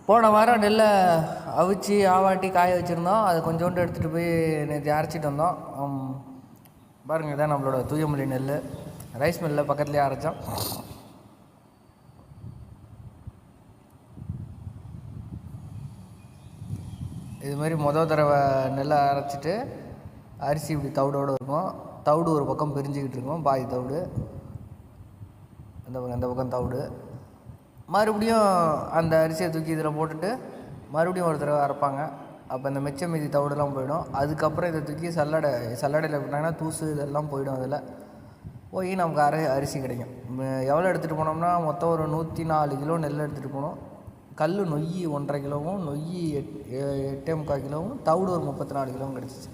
போன வாரம் நெல்லை அவிச்சு ஆவாட்டி காய வச்சுருந்தோம். அதை கொஞ்சோண்டு எடுத்துகிட்டு போய் நேற்று அரைச்சிட்டு வந்தோம். பாருங்கள், இதான் நம்மளோட தூயமல்லி நெல். ரைஸ் மில்லில் பக்கத்துலேயே அரைச்சோம். இதுமாரி தடவை நெல்லை அரைச்சிட்டு அரிசி இப்படி தவிடோடு இருக்கும். தவிடு ஒரு பக்கம் பிரிஞ்சுக்கிட்டு இருக்கும், பாதி தவிடு அந்த பக்கம் தவிடு. மறுபடியும் அந்த அரிசியை தூக்கி இதில் போட்டுட்டு மறுபடியும் ஒரு தடவை அரைப்பாங்க. அப்போ இந்த மிச்ச மீதி தவிடெல்லாம் போயிடும். அதுக்கப்புறம் இதை தூக்கி சல்லடையில் விட்டாங்கன்னா தூசு இதெல்லாம் போயிடும். அதில் போய் நமக்கு அரிசி கிடைக்கும். எவ்வளோ எடுத்துகிட்டு போனோம்னா மொத்தம் ஒரு 104 கிலோ நெல் எடுத்துகிட்டு போனோம். கல் நொய் 1.5 கிலோவும், நொய் 8.25 கிலோவும், தவிடு ஒரு 34 கிலோவும் கிடச்சிச்சு.